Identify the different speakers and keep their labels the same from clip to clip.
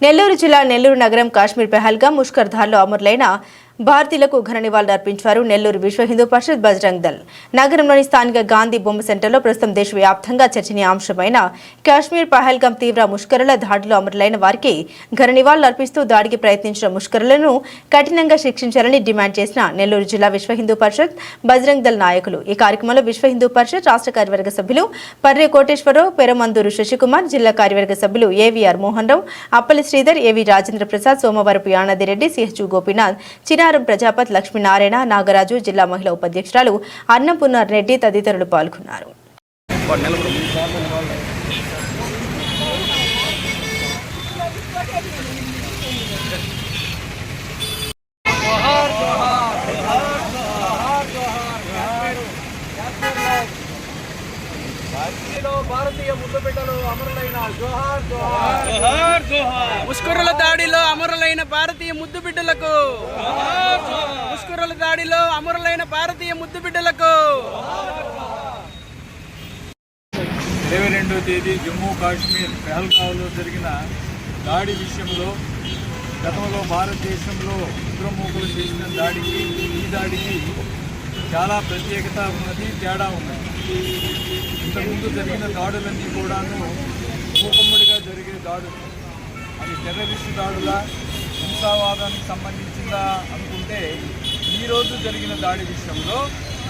Speaker 1: నెల్లూరు జిల్లా నెల్లూరు నగరం కాశ్మీర్ పెహల్గాం ముష్కర్ ధార్లో అమరులైన భారతీయులకు ఘన నివాళులు అర్పించారు నెల్లూరు విశ్వ హిందూ పరిషత్ బజరంగ్ దళ్. నగరంలోని స్థానిక గాంధీ బొమ్మ సెంటర్లో ప్రస్తుతం దేశవ్యాప్తంగా చర్చనీయాంశమైన కాశ్మీర్ పహల్గాం తీవ్ర ముష్కరుల దాడిలో అమరులైన వారికి ఘన నివాళులు అర్పిస్తూ దాడికి ప్రయత్నించిన ముష్కరులను కఠినంగా శిక్షించాలని డిమాండ్ చేసిన నెల్లూరు జిల్లా విశ్వ హిందూ పరిషత్ బజరంగ్ దళ్ నాయకులు. ఈ కార్యక్రమంలో విశ్వ హిందూ పరిషత్ రాష్ట్ర కార్యవర్గ సభ్యులు పర్రె కోటేశ్వరరావు, పెరమందూరు శశికుమార్, జిల్లా కార్యవర్గ సభ్యులు ఏవీఆర్ మోహన్ రావు, అప్పలి శ్రీధర్, ఏవి రాజేంద్ర ప్రసాద్, సోమవారపు యానాదిరెడ్డి, సిహెచ్ గోపీనాథ్, చినారం ప్రజాపతి, లక్ష్మీనారాయణ, నాగరాజు, జిల్లా మహిళా ఉపాధ్యక్షురాలు అన్నపూర్ణారెడ్డి తదితరులు పాల్గొన్నారు.
Speaker 2: భారతీయ ముద్దుబిడ్డలు అమరులైన జోహార్ జోహార్ జోహార్ జోహార్. ముష్కరుల దాడిలో అమరులైన భారతీయ ముద్దుబిడ్డలకు, ముష్కరుల దాడిలో అమరులైన భారతీయ ముద్దుబిడ్డలకు
Speaker 3: 22వ తేదీ జమ్మూ కాశ్మీర్ పెహల్గాంలో జరిగిన దాడి విషయంలో గతంలో భారతదేశంలో ఉగ్రమూకలు చేసిన దాడికి ఈ దాడికి చాలా ప్రత్యేకత ఉన్నది, తేడా ఉన్నది. ఇంతకుముందు జరిగిన దాడులన్నీ కూడాను మూకుమ్మడిగా జరిగే దాడులు, అది టెర్రరిస్టు దాడుల హింసావాదానికి సంబంధించిందా అనుకుంటే ఈరోజు జరిగిన దాడి విషయంలో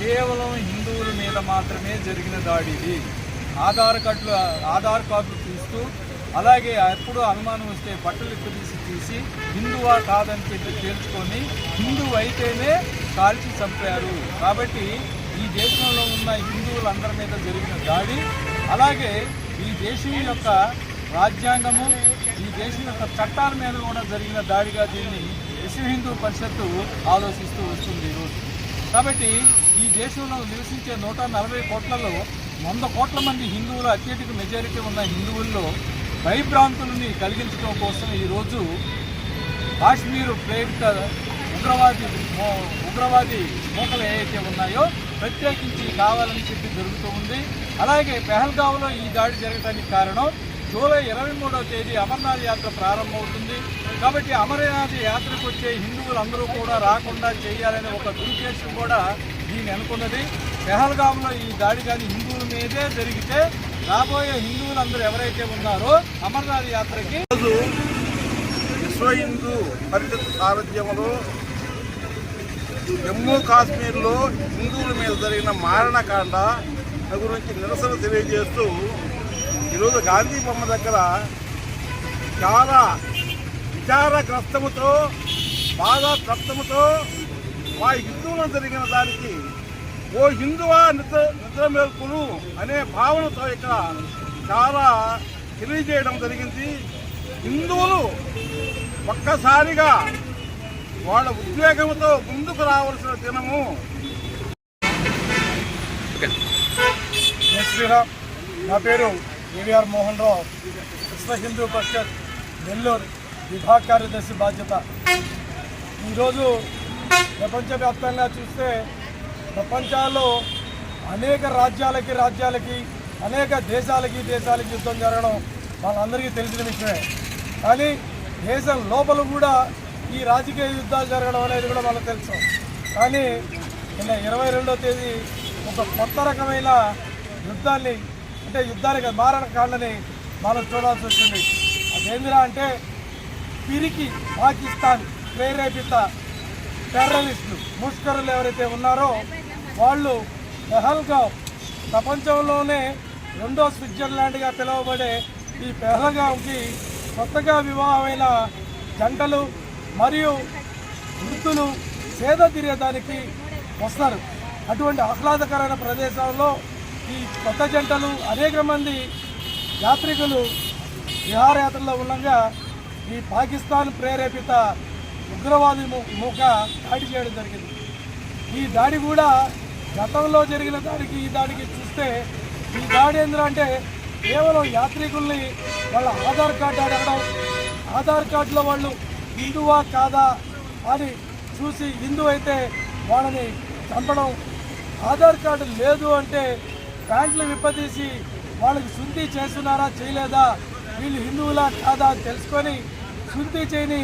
Speaker 3: కేవలం హిందువుల మీద మాత్రమే జరిగిన దాడి. ఇది ఆధార్ కార్డులు చూస్తూ అలాగే ఎప్పుడు అనుమానం వస్తే బట్టలు తీసి హిందువా కాదని చెప్పి తేల్చుకొని హిందువు అయితేనే కాల్చి చంపారు. కాబట్టి ఈ దేశంలో ఉన్న హిందువులందరి మీద జరిగిన దాడి, అలాగే ఈ దేశం యొక్క రాజ్యాంగము, ఈ దేశం యొక్క చట్టాల మీద కూడా జరిగిన దాడిగా దీన్ని విశ్వ హిందూ పరిషత్తు ఆలోచిస్తూ వస్తుంది ఈరోజు. కాబట్టి ఈ దేశంలో నివసించే 140 కోట్లలో 100 కోట్ల మంది హిందువులు, అత్యధిక మెజారిటీ ఉన్న హిందువుల్లో భయభ్రాంతులని కలిగించడం కోసం ఈరోజు కాశ్మీరు ప్రేరిత ఉగ్రవాది మూకలు ఏవైతే ఉన్నాయో ప్రత్యేకించి కావాలని చెప్పి జరుగుతూ ఉంది. అలాగే పెహల్గాంలో ఈ దాడి జరగడానికి కారణం జూలై 23వ తేదీ అమర్నాథ్ యాత్ర ప్రారంభమవుతుంది. కాబట్టి అమర్నాథ్ యాత్రకు వచ్చే హిందువులందరూ కూడా రాకుండా చేయాలనే ఒక దురుద్దేశం కూడా దీన్ని అనుకున్నది. పెహల్గాంలో ఈ దాడి కానీ హిందువుల మీదే జరిగితే రాబోయే హిందువులందరూ ఎవరైతే ఉన్నారో అమర్నాథ్ యాత్రకి
Speaker 4: విశ్వ హిందూ పరిషత్ సారథ్యంలో జమ్మూ కాశ్మీర్లో హిందువుల మీద జరిగిన మారణకాండ గురించి నిరసన తెలియజేస్తూ ఈరోజు గాంధీ బొమ్మ దగ్గర చాలా విచారగ్రస్తముతో, బాధాతప్తముతో మా హిందువులకు జరిగిన దానికి ఓ హిందువా నిద్ర మేల్కొను అనే భావనతో ఇక్కడ చాలా తెలియజేయడం జరిగింది. హిందువులు ఒక్కసారిగా వాళ్ళ ఉద్వేగంతో ముందుకు రావాల్సిన దినము.
Speaker 3: శ్రీరామ్, నా పేరు ఏవీఆర్ మోహన్ రావు, విశ్వ హిందూ పరిషత్ నెల్లూరు విభాగ కార్యదర్శి బాధ్యత. ఈరోజు ప్రపంచవ్యాప్తంగా చూస్తే ప్రపంచాల్లో అనేక రాజ్యాలకి అనేక దేశాలకి యుద్ధం జరగడం వాళ్ళందరికీ తెలిసిన విషయమే. కానీ దేశం లోపల కూడా ఈ రాజకీయ యుద్ధాలు జరగడం అనేది కూడా మనకు తెలుసు. కానీ నిన్న 22వ తేదీ ఒక కొత్త రకమైన యుద్ధాన్ని, అంటే యుద్ధానికి మారణకాండని మనం చూడాల్సి వచ్చింది. అదేందిరా అంటే పిరికి పాకిస్తాన్ ప్రేరేపిత టెర్రరిస్టులు ముష్కరులు ఎవరైతే ఉన్నారో వాళ్ళు పెహల్గాం, ప్రపంచంలోనే 2వ స్విట్జర్లాండ్గా పిలువబడే ఈ పెహల్గాంకి కొత్తగా వివాహమైన జంటలు మరియు వృద్ధులు సేద తీరేదానికి వస్తారు. అటువంటి ఆహ్లాదకరమైన ప్రదేశాల్లో ఈ కొత్త జంటలు, అనేక మంది యాత్రికులు విహారయాత్రలో ఉండగా ఈ పాకిస్తాన్ ప్రేరేపిత ఉగ్రవాది మూక దాడి చేయడం జరిగింది. ఈ దాడి కూడా గతంలో జరిగిన దాడికి ఈ దాడికి చూస్తే ఈ దాడి ఏంటంటే కేవలం యాత్రికుల్ని వాళ్ళ ఆధార్ కార్డు అడగడం, ఆధార్ కార్డులో వాళ్ళు హిందువా కాదా అని చూసి హిందూ అయితే వాళ్ళని చంపడం, ఆధార్ కార్డు లేదు అంటే ప్యాంట్లు విప్పదీసి వాళ్ళకి శుద్ధి చేస్తున్నారా చేయలేదా, వీళ్ళు హిందువులా కాదా అని తెలుసుకొని
Speaker 5: శుద్ధి చేయని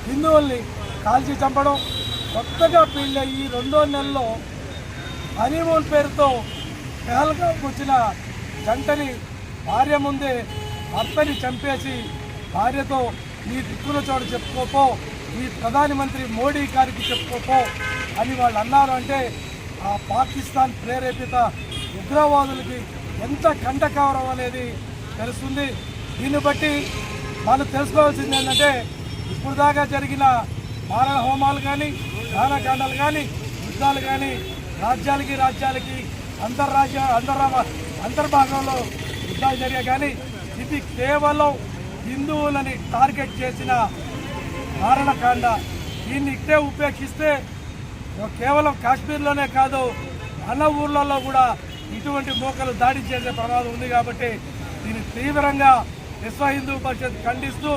Speaker 5: హిందువుల్ని కాల్చి చంపడం, కొత్తగా పెళ్ళయి 2వ నెలలో హనీమూన్ పేరుతో పెహల్గాంకి వచ్చిన జంటని భార్య ముందే భర్తని చంపేసి భార్యతో నీ దిక్కుల చోటు చెప్పుకోపో, ఈ ప్రధానమంత్రి మోడీ గారికి చెప్పుకోపో అని వాళ్ళు అన్నారు. అంటే ఆ పాకిస్తాన్ ప్రేరేపిత ఉగ్రవాదులకి ఎంత కంటకవరం అనేది తెలుస్తుంది. దీన్ని బట్టి మనం తెలుసుకోవాల్సింది ఏంటంటే ఇప్పుడు దాకా జరిగిన మారణ హోమాలు కానీ, మారణకాండాలు కానీ, యుద్ధాలు కానీ రాజ్యాలకి అంతర్భాగంలో యుద్ధాలు జరిగాయి. కానీ ఇది కేవలం హిందువులని టార్గెట్ చేసిన మారణకాండ. దీన్ని ఇట్టే ఉపేక్షిస్తే కేవలం కాశ్మీర్లోనే కాదు, మన ఊర్లలో కూడా ఇటువంటి మూకలు దాడి చేసే ప్రమాదం ఉంది. కాబట్టి దీన్ని తీవ్రంగా విశ్వ హిందూ పరిషత్ ఖండిస్తూ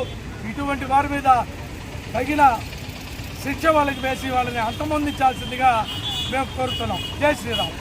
Speaker 5: ఇటువంటి వారి మీద తగిన శిక్ష వాళ్ళకి వేసి వాళ్ళని అంతమొందించాల్సిందిగా మేము కోరుతున్నాం. జై శ్రీరామ్.